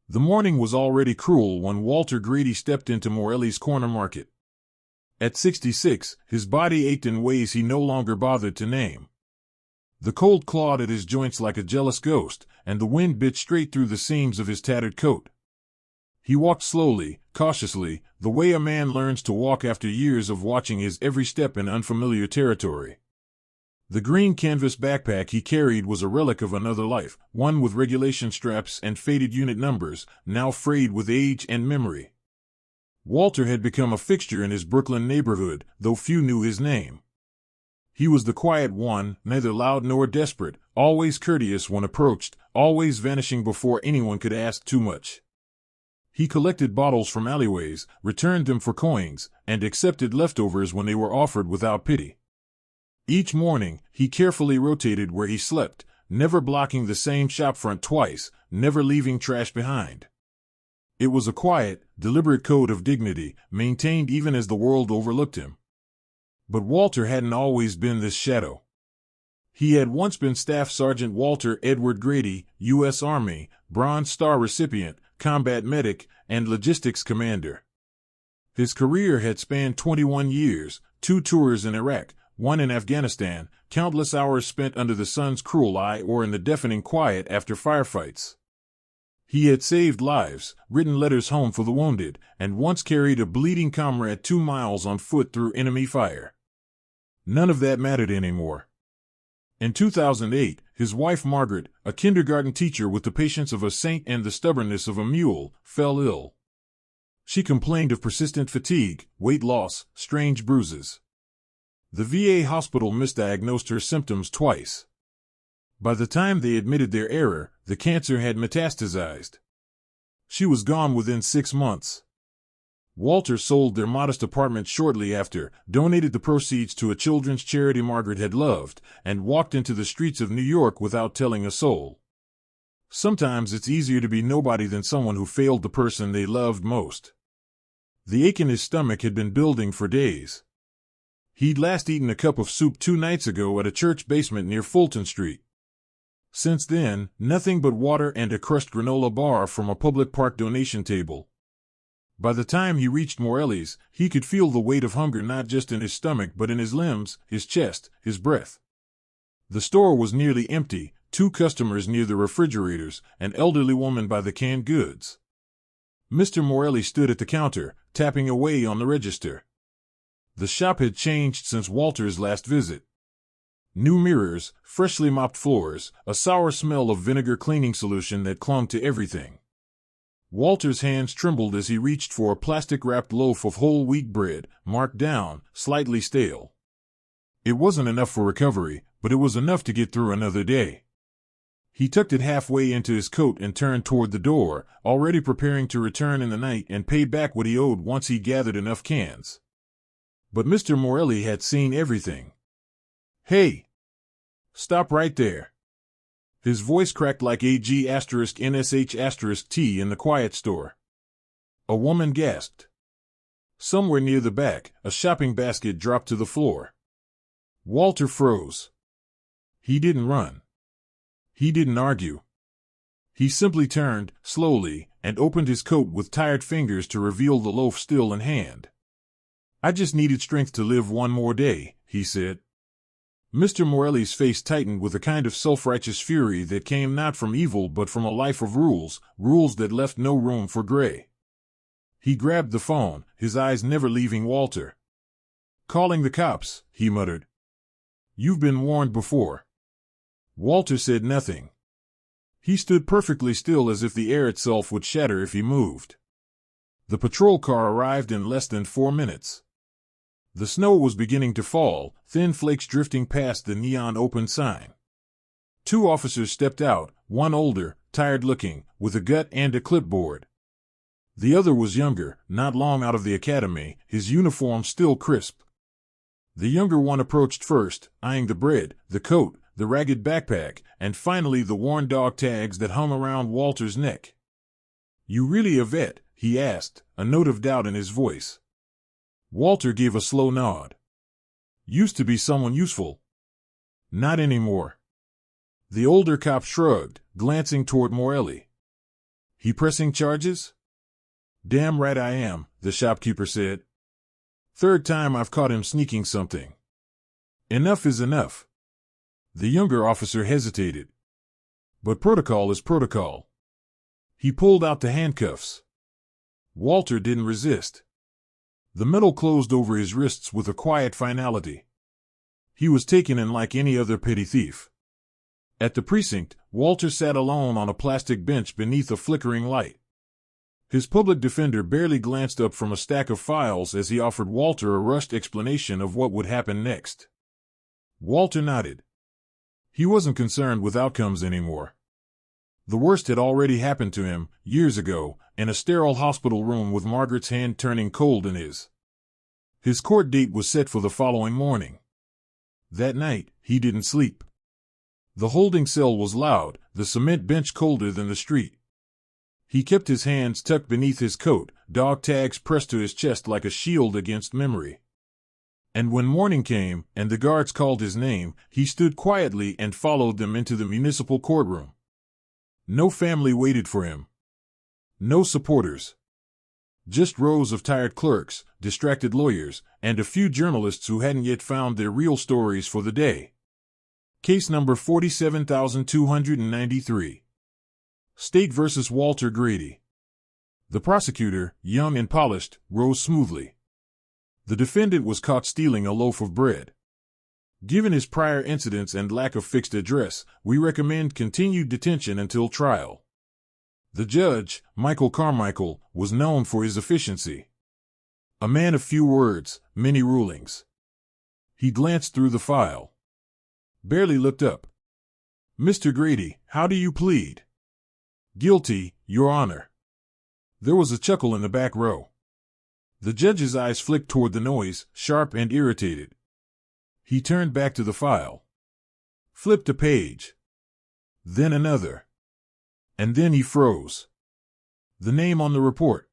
The morning was already cruel when Walter Grady stepped into Morelli's corner market. At 66, his body ached in ways he no longer bothered to name. The cold clawed at his joints like a jealous ghost, and the wind bit straight through the seams of his tattered coat. He walked slowly, cautiously, the way a man learns to walk after years of watching his every step in unfamiliar territory. The green canvas backpack he carried was a relic of another life, one with regulation straps and faded unit numbers, now frayed with age and memory. Walter had become a fixture in his Brooklyn neighborhood, though few knew his name. He was the quiet one, neither loud nor desperate, always courteous when approached, always vanishing before anyone could ask too much. He collected bottles from alleyways, returned them for coins, and accepted leftovers when they were offered without pity. Each morning, he carefully rotated where he slept, never blocking the same shopfront twice, never leaving trash behind. It was a quiet, deliberate code of dignity, maintained even as the world overlooked him. But Walter hadn't always been this shadow. He had once been Staff Sergeant Walter Edward Grady, U.S. Army, Bronze Star recipient, combat medic, and logistics commander. His career had spanned 21 years, 2 tours in Iraq, 1 in Afghanistan, countless hours spent under the sun's cruel eye or in the deafening quiet after firefights. He had saved lives, written letters home for the wounded, and once carried a bleeding comrade 2 miles on foot through enemy fire. None of that mattered anymore. In 2008, his wife Margaret, a kindergarten teacher with the patience of a saint and the stubbornness of a mule, fell ill. She complained of persistent fatigue, weight loss, strange bruises. The VA hospital misdiagnosed her symptoms twice. By the time they admitted their error, the cancer had metastasized. She was gone within 6 months. Walter sold their modest apartment shortly after, donated the proceeds to a children's charity Margaret had loved, and walked into the streets of New York without telling a soul. Sometimes it's easier to be nobody than someone who failed the person they loved most. The ache in his stomach had been building for days. He'd last eaten a cup of soup 2 nights ago at a church basement near Fulton Street. Since then, nothing but water and a crushed granola bar from a public park donation table. By the time he reached Morelli's, he could feel the weight of hunger not just in his stomach but in his limbs, his chest, his breath. The store was nearly empty, 2 customers near the refrigerators, an elderly woman by the canned goods. Mr. Morelli stood at the counter, tapping away on the register. The shop had changed since Walter's last visit. New mirrors, freshly mopped floors, a sour smell of vinegar cleaning solution that clung to everything. Walter's hands trembled as he reached for a plastic-wrapped loaf of whole wheat bread, marked down, slightly stale. It wasn't enough for recovery, but it was enough to get through another day. He tucked it halfway into his coat and turned toward the door, already preparing to return in the night and pay back what he owed once he gathered enough cans. But Mr. Morelli had seen everything. "Hey! Stop right there." His voice cracked like AG*NSH*T in the quiet store. A woman gasped. Somewhere near the back, a shopping basket dropped to the floor. Walter froze. He didn't run. He didn't argue. He simply turned, slowly, and opened his coat with tired fingers to reveal the loaf still in hand. "I just needed strength to live one more day," he said. Mr. Morelli's face tightened with a kind of self-righteous fury that came not from evil but from a life of rules, rules that left no room for gray. He grabbed the phone, his eyes never leaving Walter. "Calling the cops," he muttered. "You've been warned before." Walter said nothing. He stood perfectly still as if the air itself would shatter if he moved. The patrol car arrived in less than 4 minutes. The snow was beginning to fall, thin flakes drifting past the neon open sign. 2 officers stepped out, one older, tired-looking, with a gut and a clipboard. The other was younger, not long out of the academy, his uniform still crisp. The younger one approached first, eyeing the bread, the coat, the ragged backpack, and finally the worn dog tags that hung around Walter's neck. "You really a vet?" he asked, a note of doubt in his voice. Walter gave a slow nod. "Used to be someone useful." "Not anymore." The older cop shrugged, glancing toward Morelli. He pressing charges? Damn right I am, the shopkeeper said. Third time I've caught him sneaking something. Enough is enough. The younger officer hesitated. But protocol is protocol. He pulled out the handcuffs. Walter didn't resist. The metal closed over his wrists with a quiet finality. He was taken in like any other petty thief. At the precinct, Walter sat alone on a plastic bench beneath a flickering light. His public defender barely glanced up from a stack of files as he offered Walter a rushed explanation of what would happen next. Walter nodded. He wasn't concerned with outcomes anymore. The worst had already happened to him, years ago, in a sterile hospital room with Margaret's hand turning cold in his. His court date was set for the following morning. That night, he didn't sleep. The holding cell was loud, the cement bench colder than the street. He kept his hands tucked beneath his coat, dog tags pressed to his chest like a shield against memory. And when morning came, and the guards called his name, he stood quietly and followed them into the municipal courtroom. No family waited for him. No supporters. Just rows of tired clerks, distracted lawyers, and a few journalists who hadn't yet found their real stories for the day. Case number 47293. State versus Walter Grady. The prosecutor, young and polished, rose smoothly. The defendant was caught stealing a loaf of bread. Given his prior incidents and lack of fixed address, we recommend continued detention until trial. The judge, Michael Carmichael, was known for his efficiency. A man of few words, many rulings. He glanced through the file. Barely looked up. Mr. Grady, how do you plead? Guilty, Your Honor. There was a chuckle in the back row. The judge's eyes flicked toward the noise, sharp and irritated. He turned back to the file. Flipped a page. Then another. And then he froze. The name on the report.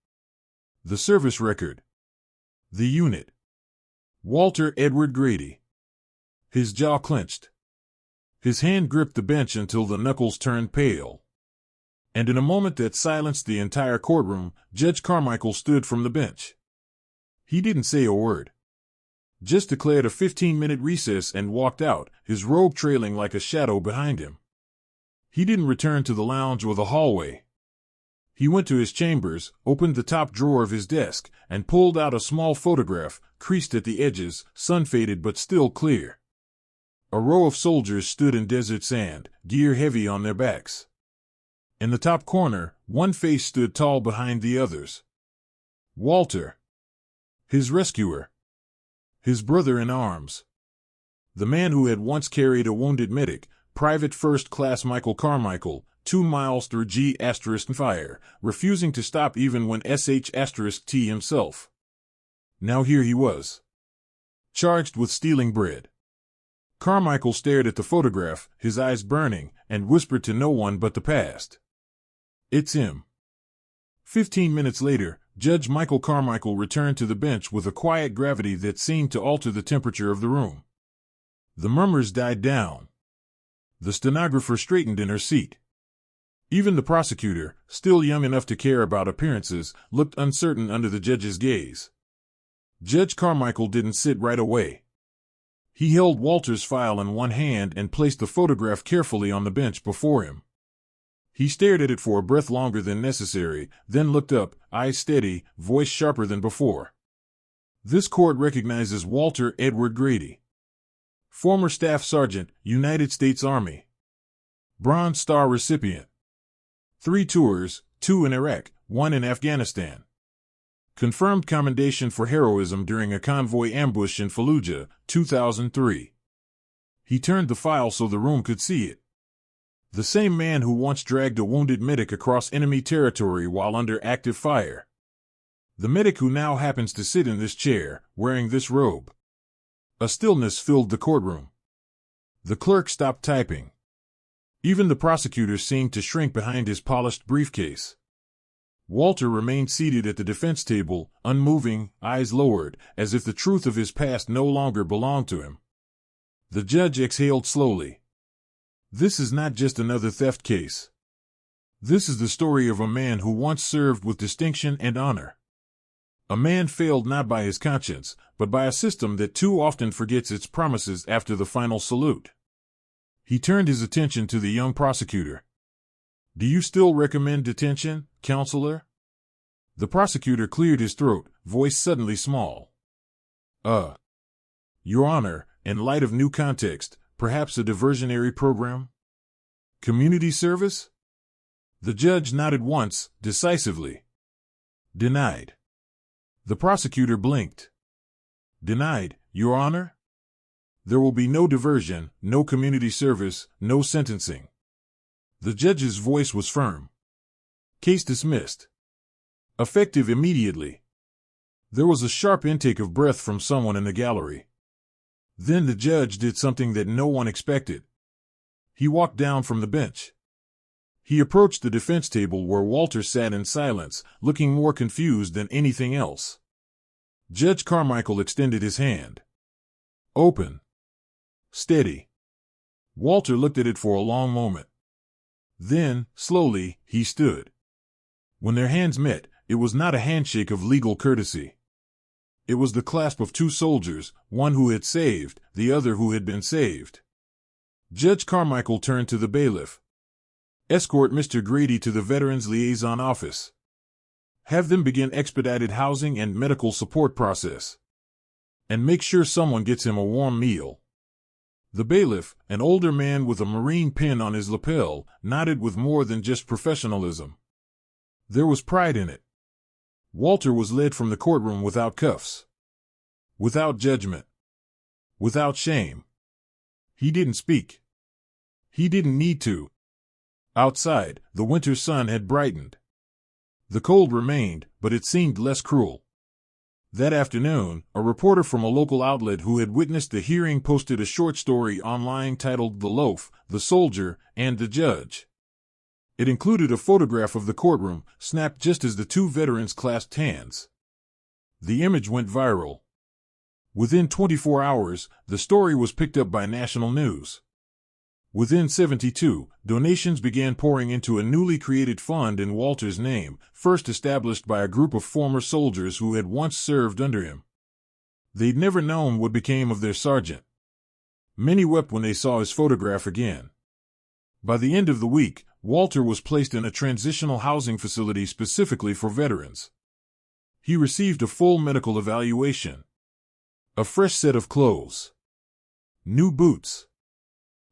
The service record. The unit. Walter Edward Grady. His jaw clenched. His hand gripped the bench until the knuckles turned pale. And in a moment that silenced the entire courtroom, Judge Carmichael stood from the bench. He didn't say a word. Just declared a 15-minute recess and walked out, his robe trailing like a shadow behind him. He didn't return to the lounge or the hallway. He went to his chambers, opened the top drawer of his desk, and pulled out a small photograph, creased at the edges, sun-faded but still clear. A row of soldiers stood in desert sand, gear heavy on their backs. In the top corner, one face stood tall behind the others. Walter. His rescuer. His brother in arms. The man who had once carried a wounded medic, Private First Class Michael Carmichael, 2 miles through G***fire, refusing to stop even when SH**T himself. Now here he was. Charged with stealing bread. Carmichael stared at the photograph, his eyes burning, and whispered to no one but the past. It's him. 15 minutes later, Judge Michael Carmichael returned to the bench with a quiet gravity that seemed to alter the temperature of the room. The murmurs died down. The stenographer straightened in her seat. Even the prosecutor, still young enough to care about appearances, looked uncertain under the judge's gaze. Judge Carmichael didn't sit right away. He held Walter's file in one hand and placed the photograph carefully on the bench before him. He stared at it for a breath longer than necessary, then looked up, eyes steady, voice sharper than before. This court recognizes Walter Edward Grady. Former Staff Sergeant, United States Army. Bronze Star recipient. 3 tours, 2 in Iraq, 1 in Afghanistan. Confirmed commendation for heroism during a convoy ambush in Fallujah, 2003. He turned the file so the room could see it. The same man who once dragged a wounded medic across enemy territory while under active fire. The medic who now happens to sit in this chair, wearing this robe. A stillness filled the courtroom. The clerk stopped typing. Even the prosecutor seemed to shrink behind his polished briefcase. Walter remained seated at the defense table, unmoving, eyes lowered, as if the truth of his past no longer belonged to him. The judge exhaled slowly. This is not just another theft case. This is the story of a man who once served with distinction and honor. A man failed not by his conscience, but by a system that too often forgets its promises after the final salute. He turned his attention to the young prosecutor. "Do you still recommend detention, counselor?" The prosecutor cleared his throat, voice suddenly small. Your Honor, in light of new context, perhaps a diversionary program? Community service?" The judge nodded once, decisively. "Denied." The prosecutor blinked. "Denied, Your Honor? There will be no diversion, no community service, no sentencing." The judge's voice was firm. "Case dismissed. Effective immediately." There was a sharp intake of breath from someone in the gallery. Then the judge did something that no one expected. He walked down from the bench. He approached the defense table where Walter sat in silence, looking more confused than anything else. Judge Carmichael extended his hand. "Open. Steady." Walter looked at it for a long moment. Then, slowly, he stood. When their hands met, it was not a handshake of legal courtesy. It was the clasp of two soldiers, one who had saved, the other who had been saved. Judge Carmichael turned to the bailiff. "Escort Mr. Grady to the Veterans Liaison Office. Have them begin expedited housing and medical support process. And make sure someone gets him a warm meal." The bailiff, an older man with a Marine pin on his lapel, nodded with more than just professionalism. There was pride in it. Walter was led from the courtroom without cuffs. Without judgment. Without shame. He didn't speak. He didn't need to. Outside, the winter sun had brightened. The cold remained, but it seemed less cruel. That afternoon, a reporter from a local outlet who had witnessed the hearing posted a short story online titled "The Loaf, the Soldier, and the Judge." It included a photograph of the courtroom, snapped just as the two veterans clasped hands. The image went viral. Within 24 hours, the story was picked up by national news. Within 72, donations began pouring into a newly created fund in Walter's name, first established by a group of former soldiers who had once served under him. They'd never known what became of their sergeant. Many wept when they saw his photograph again. By the end of the week, Walter was placed in a transitional housing facility specifically for veterans. He received a full medical evaluation, a fresh set of clothes, new boots,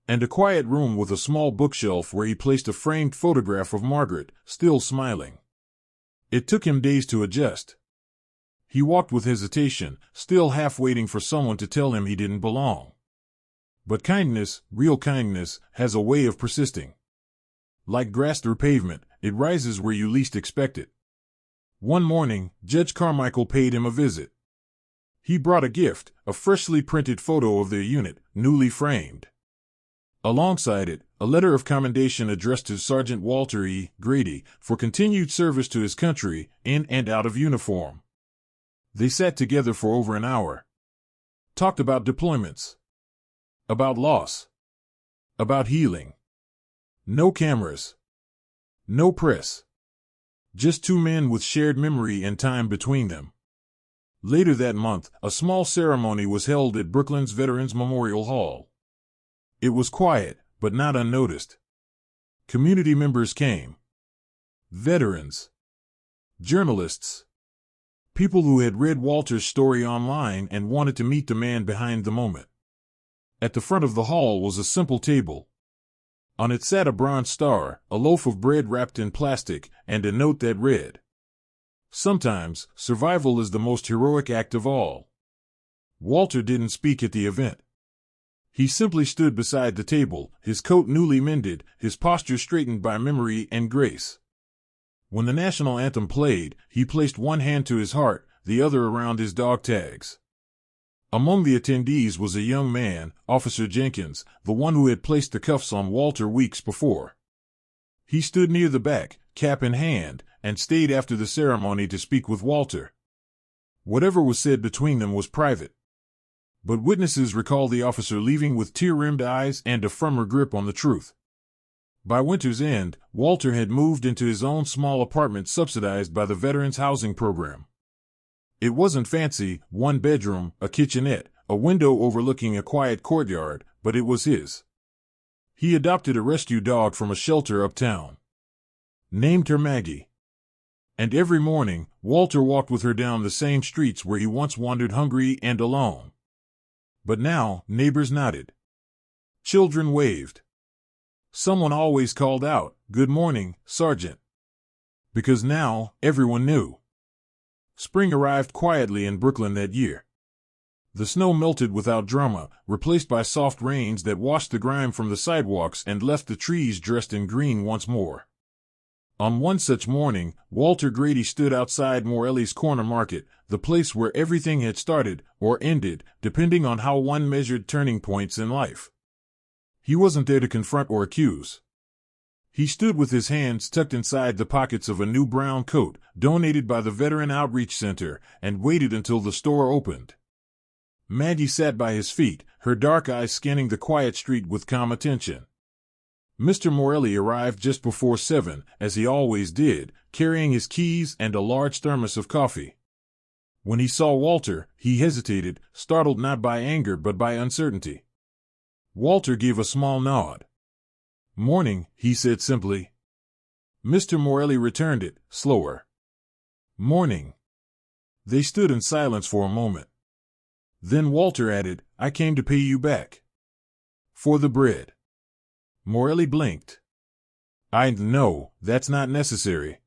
and a quiet room with a small bookshelf where he placed a framed photograph of Margaret, still smiling. It took him days to adjust. He walked with hesitation, still half waiting for someone to tell him he didn't belong. But kindness, real kindness, has a way of persisting. Like grass through pavement, it rises where you least expect it. One morning, Judge Carmichael paid him a visit. He brought a gift, a freshly printed photo of their unit, newly framed. Alongside it, a letter of commendation addressed to Sergeant Walter E. Grady for continued service to his country, in and out of uniform. They sat together for over an hour. Talked about deployments. About loss. About healing. No cameras. No press. Just two men with shared memory and time between them. Later that month, a small ceremony was held at Brooklands Veterans Memorial Hall. It was quiet, but not unnoticed. Community members came. Veterans. Journalists. People who had read Walter's story online and wanted to meet the man behind the moment. At the front of the hall was a simple table. On it sat a bronze star, a loaf of bread wrapped in plastic, and a note that read, "Sometimes, survival is the most heroic act of all." Walter didn't speak at the event. He simply stood beside the table, his coat newly mended, his posture straightened by memory and grace. When the national anthem played, he placed one hand to his heart, the other around his dog tags. Among the attendees was a young man, Officer Jenkins, the one who had placed the cuffs on Walter weeks before. He stood near the back, cap in hand, and stayed after the ceremony to speak with Walter. Whatever was said between them was private. But witnesses recall the officer leaving with tear-rimmed eyes and a firmer grip on the truth. By winter's end, Walter had moved into his own small apartment subsidized by the Veterans Housing Program. It wasn't fancy, one bedroom, a kitchenette, a window overlooking a quiet courtyard, but it was his. He adopted a rescue dog from a shelter uptown. Named her Maggie. And every morning, Walter walked with her down the same streets where he once wandered hungry and alone. But now, neighbors nodded. Children waved. Someone always called out, "Good morning, Sergeant." Because now, everyone knew. Spring arrived quietly in Brooklyn that year. The snow melted without drama, replaced by soft rains that washed the grime from the sidewalks and left the trees dressed in green once more. On one such morning, Walter Grady stood outside Morelli's Corner Market, the place where everything had started, or ended, depending on how one measured turning points in life. He wasn't there to confront or accuse. He stood with his hands tucked inside the pockets of a new brown coat, donated by the Veteran Outreach Center, and waited until the store opened. Maggie sat by his feet, her dark eyes scanning the quiet street with calm attention. Mr. Morelli arrived just before 7, as he always did, carrying his keys and a large thermos of coffee. When he saw Walter, he hesitated, startled not by anger but by uncertainty. Walter gave a small nod. "Morning," he said simply. Mr. Morelli returned it, slower. "Morning." They stood in silence for a moment. Then Walter added, "I came to pay you back. For the bread." Morelli blinked. No, that's not necessary."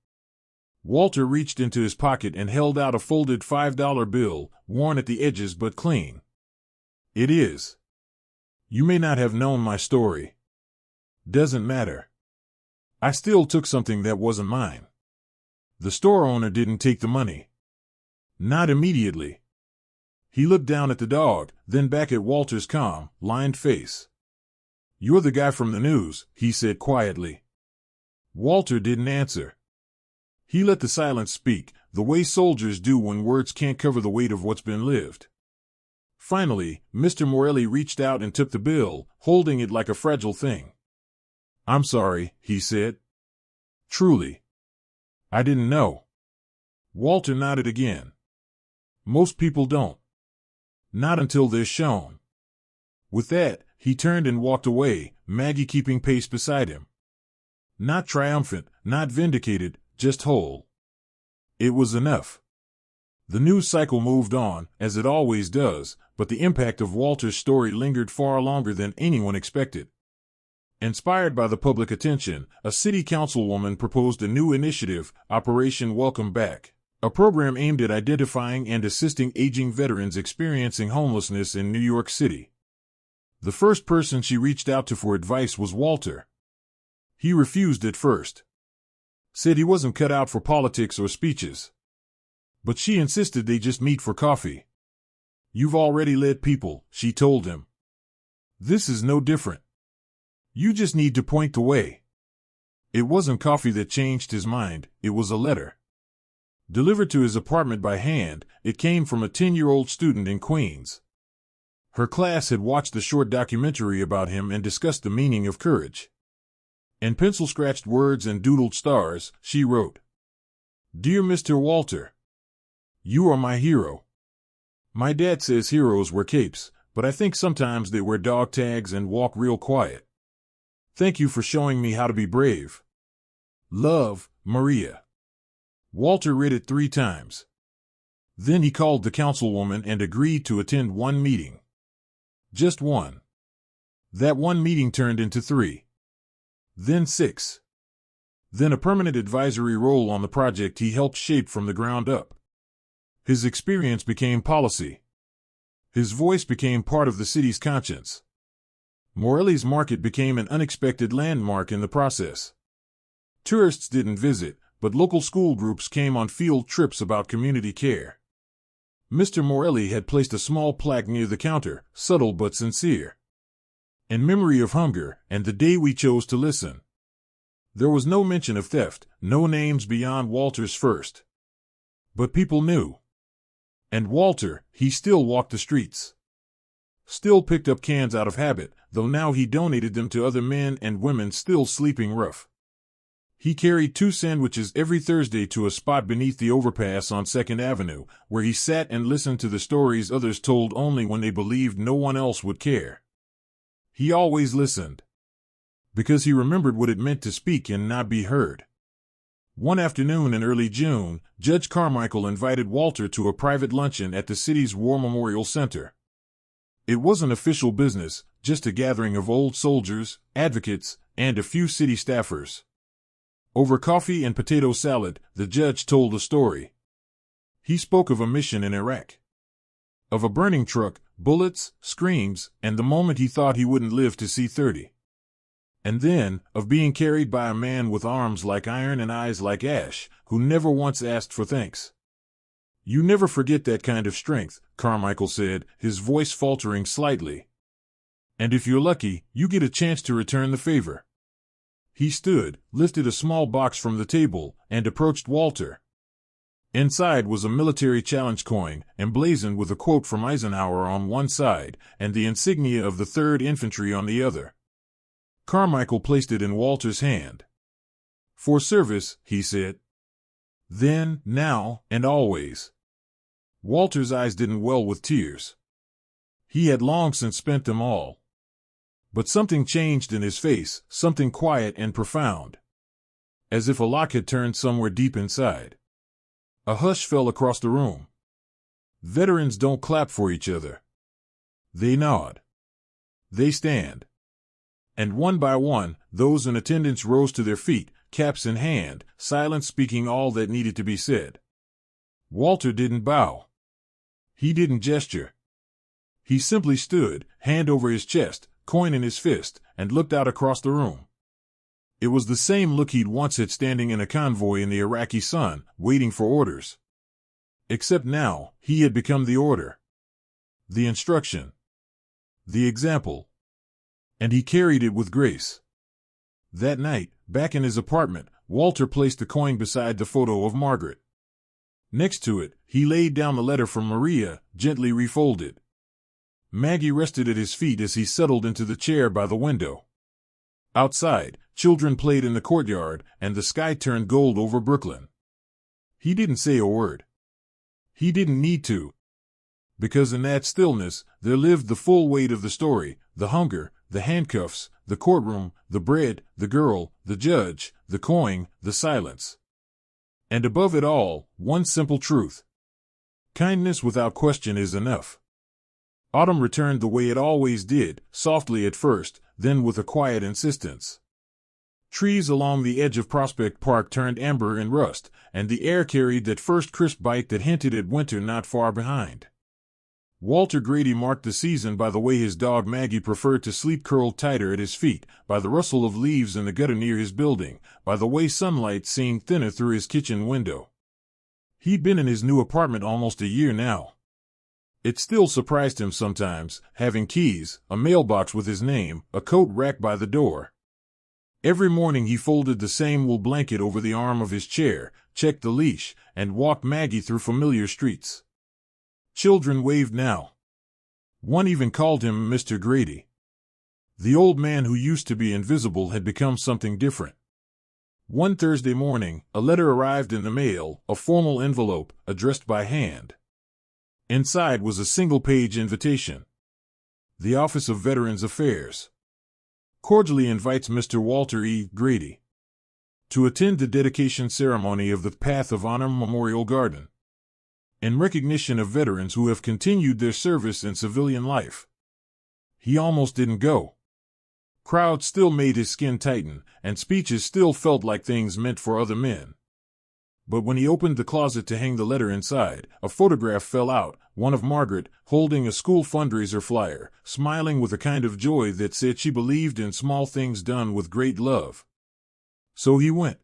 Walter reached into his pocket and held out a folded $5 bill, worn at the edges but clean. "It is. You may not have known my story. Doesn't matter. I still took something that wasn't mine. The store owner didn't take the money. Not immediately." He looked down at the dog, then back at Walter's calm, lined face. "You're the guy from the news," he said quietly. Walter didn't answer. He let the silence speak, the way soldiers do when words can't cover the weight of what's been lived. Finally, Mr. Morelli reached out and took the bill, holding it like a fragile thing. "I'm sorry," he said. "Truly. I didn't know." Walter nodded again. "Most people don't. Not until they're shown." With that, he turned and walked away, Maggie keeping pace beside him. Not triumphant, not vindicated, just whole. It was enough. The news cycle moved on, as it always does, but the impact of Walter's story lingered far longer than anyone expected. Inspired by the public attention, a city councilwoman proposed a new initiative, Operation Welcome Back, a program aimed at identifying and assisting aging veterans experiencing homelessness in New York City. The first person she reached out to for advice was Walter. He refused at first. Said he wasn't cut out for politics or speeches. But she insisted they just meet for coffee. "You've already led people," she told him. "This is no different. You just need to point the way." It wasn't coffee that changed his mind, it was a letter. Delivered to his apartment by hand, it came from a 10-year-old student in Queens. Her class had watched the short documentary about him and discussed the meaning of courage. In pencil-scratched words and doodled stars, she wrote, "Dear Mr. Walter, you are my hero. My dad says heroes wear capes, but I think sometimes they wear dog tags and walk real quiet. Thank you for showing me how to be brave. Love, Maria." Walter read it 3 times. Then he called the councilwoman and agreed to attend one meeting. Just one. That one meeting turned into 3. Then 6. Then a permanent advisory role on the project he helped shape from the ground up. His experience became policy. His voice became part of the city's conscience. Morelli's Market became an unexpected landmark in the process. Tourists didn't visit, but local school groups came on field trips about community care. Mr. Morelli had placed a small plaque near the counter, subtle but sincere. "In memory of hunger, and the day we chose to listen." There was no mention of theft, no names beyond Walter's first. But people knew. And Walter, he still walked the streets. Still picked up cans out of habit, though now he donated them to other men and women still sleeping rough. He carried 2 sandwiches every Thursday to a spot beneath the overpass on 2nd Avenue, where he sat and listened to the stories others told only when they believed no one else would care. He always listened, because he remembered what it meant to speak and not be heard. One afternoon in early June, Judge Carmichael invited Walter to a private luncheon at the city's War Memorial Center. It wasn't official business, just a gathering of old soldiers, advocates, and a few city staffers. Over coffee and potato salad, the judge told a story. He spoke of a mission in Iraq, of a burning truck, bullets, screams, and the moment he thought he wouldn't live to see 30. And then, of being carried by a man with arms like iron and eyes like ash, who never once asked for thanks. "You never forget that kind of strength," Carmichael said, his voice faltering slightly. "And if you're lucky, you get a chance to return the favor." He stood, lifted a small box from the table, and approached Walter. Inside was a military challenge coin, emblazoned with a quote from Eisenhower on one side, and the insignia of the 3rd Infantry on the other. Carmichael placed it in Walter's hand. "For service," he said. "Then, now, and always." Walter's eyes didn't well with tears. He had long since spent them all. But something changed in his face, something quiet and profound. As if a lock had turned somewhere deep inside. A hush fell across the room. Veterans don't clap for each other. They nod. They stand. And one by one, those in attendance rose to their feet, caps in hand, silence speaking all that needed to be said. Walter didn't bow. He didn't gesture. He simply stood, hand over his chest, coin in his fist, and looked out across the room. It was the same look he'd once had standing in a convoy in the Iraqi sun, waiting for orders. Except now, he had become the order. The instruction. The example. And he carried it with grace. That night, back in his apartment, Walter placed the coin beside the photo of Margaret. Next to it, he laid down the letter from Maria, gently refolded. Maggie rested at his feet as he settled into the chair by the window. Outside, children played in the courtyard, and the sky turned gold over Brooklyn. He didn't say a word. He didn't need to. Because in that stillness, there lived the full weight of the story, the hunger, the handcuffs, the courtroom, the bread, the girl, the judge, the coin, the silence. And above it all, one simple truth. Kindness without question is enough. Autumn returned the way it always did, softly at first, then with a quiet insistence. Trees along the edge of Prospect Park turned amber and rust, and the air carried that first crisp bite that hinted at winter not far behind. Walter Grady marked the season by the way his dog Maggie preferred to sleep curled tighter at his feet, by the rustle of leaves in the gutter near his building, by the way sunlight seemed thinner through his kitchen window. He'd been in his new apartment almost a year now. It still surprised him sometimes, having keys, a mailbox with his name, a coat rack by the door. Every morning he folded the same wool blanket over the arm of his chair, checked the leash, and walked Maggie through familiar streets. Children waved now. One even called him Mr. Grady. The old man who used to be invisible had become something different. One Thursday morning, a letter arrived in the mail, a formal envelope, addressed by hand. Inside was a single-page invitation. The Office of Veterans Affairs cordially invites Mr. Walter E. Grady to attend the dedication ceremony of the Path of Honor Memorial Garden, in recognition of veterans who have continued their service in civilian life. He almost didn't go. Crowds still made his skin tighten, and speeches still felt like things meant for other men. But when he opened the closet to hang the letter inside, a photograph fell out, one of Margaret, holding a school fundraiser flyer, smiling with a kind of joy that said she believed in small things done with great love. So he went.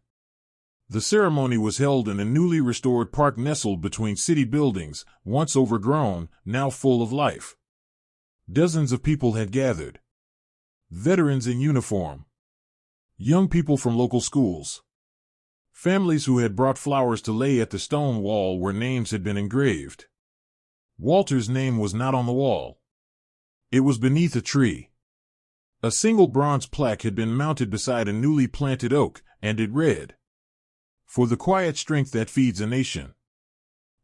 The ceremony was held in a newly restored park nestled between city buildings, once overgrown, now full of life. Dozens of people had gathered. Veterans in uniform. Young people from local schools. Families who had brought flowers to lay at the stone wall where names had been engraved. Walter's name was not on the wall. It was beneath a tree. A single bronze plaque had been mounted beside a newly planted oak, and it read, "For the quiet strength that feeds a nation."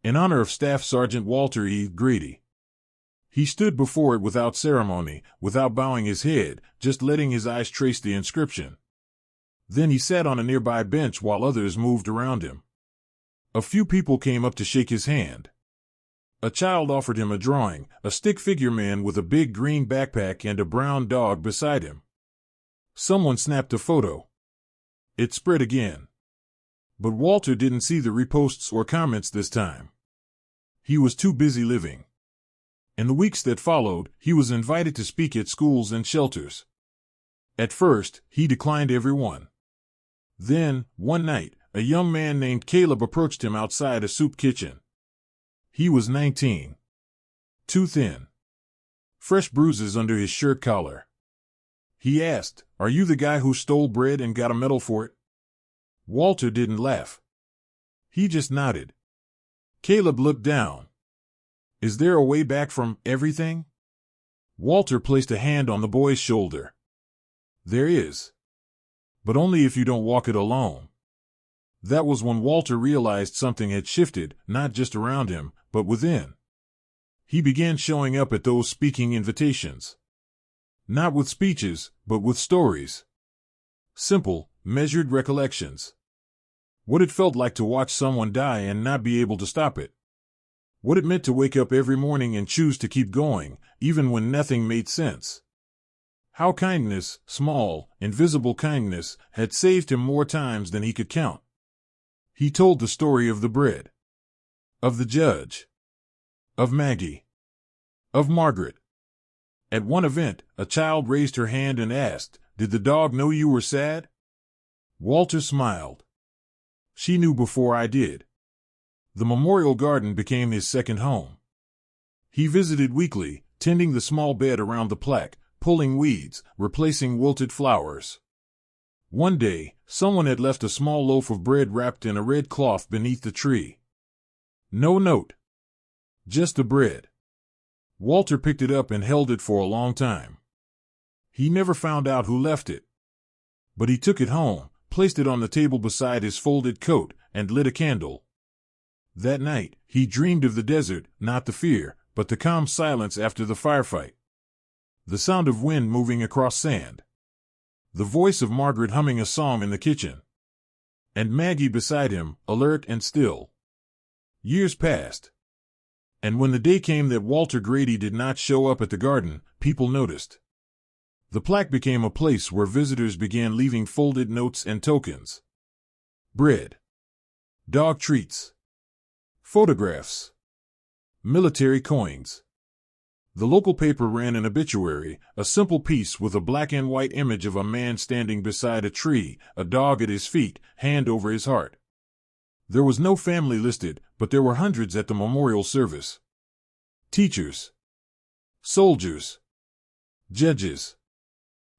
In honor of Staff Sergeant Walter E. Grady. He stood before it without ceremony, without bowing his head, just letting his eyes trace the inscription. Then he sat on a nearby bench while others moved around him. A few people came up to shake his hand. A child offered him a drawing, a stick figure man with a big green backpack and a brown dog beside him. Someone snapped a photo. It spread again. But Walter didn't see the reposts or comments this time. He was too busy living. In the weeks that followed, he was invited to speak at schools and shelters. At first, he declined every one. Then, one night, a young man named Caleb approached him outside a soup kitchen. He was 19. Too thin. Fresh bruises under his shirt collar. He asked, "Are you the guy who stole bread and got a medal for it?" Walter didn't laugh. He just nodded. Caleb looked down. "Is there a way back from everything?" Walter placed a hand on the boy's shoulder. "There is. But only if you don't walk it alone." That was when Walter realized something had shifted, not just around him, but within. He began showing up at those speaking invitations. Not with speeches, but with stories. Simple, measured recollections. What it felt like to watch someone die and not be able to stop it. What it meant to wake up every morning and choose to keep going, even when nothing made sense. How kindness, small, invisible kindness, had saved him more times than he could count. He told the story of the bread. Of the judge. Of Maggie. Of Margaret. At one event, a child raised her hand and asked, "Did the dog know you were sad?" Walter smiled. "She knew before I did." The memorial garden became his second home. He visited weekly, tending the small bed around the plaque, pulling weeds, replacing wilted flowers. One day, someone had left a small loaf of bread wrapped in a red cloth beneath the tree. No note. Just the bread. Walter picked it up and held it for a long time. He never found out who left it. But he took it home, placed it on the table beside his folded coat, and lit a candle. That night, he dreamed of the desert, not the fear, but the calm silence after the firefight. The sound of wind moving across sand. The voice of Margaret humming a song in the kitchen. And Maggie beside him, alert and still. Years passed. And when the day came that Walter Grady did not show up at the garden, people noticed. The plaque became a place where visitors began leaving folded notes and tokens. Bread. Dog treats. Photographs. Military coins. The local paper ran an obituary, a simple piece with a black and white image of a man standing beside a tree, a dog at his feet, hand over his heart. There was no family listed, but there were hundreds at the memorial service. Teachers. Soldiers. Judges.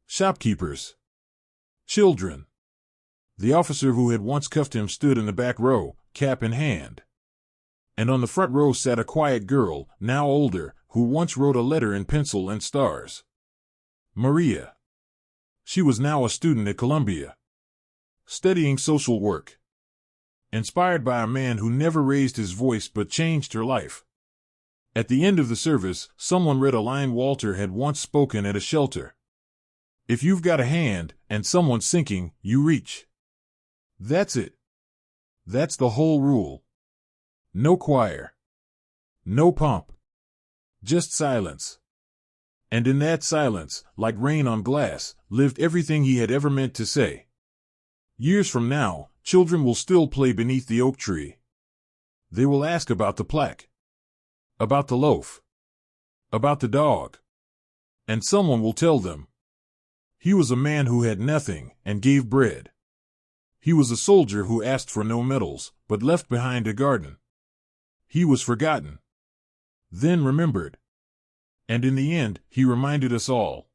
Shopkeepers. Children. The officer who had once cuffed him stood in the back row, cap in hand. And on the front row sat a quiet girl, now older, who once wrote a letter in pencil and stars. Maria. She was now a student at Columbia, studying social work. Inspired by a man who never raised his voice but changed her life. At the end of the service, someone read a line Walter had once spoken at a shelter. "If you've got a hand, and someone's sinking, you reach." That's it. That's the whole rule. No choir. No pomp. Just silence. And in that silence, like rain on glass, lived everything he had ever meant to say. Years from now, children will still play beneath the oak tree. They will ask about the plaque. About the loaf. About the dog. And someone will tell them. He was a man who had nothing, and gave bread. He was a soldier who asked for no medals, but left behind a garden. He was forgotten. Then remembered. And in the end, he reminded us all.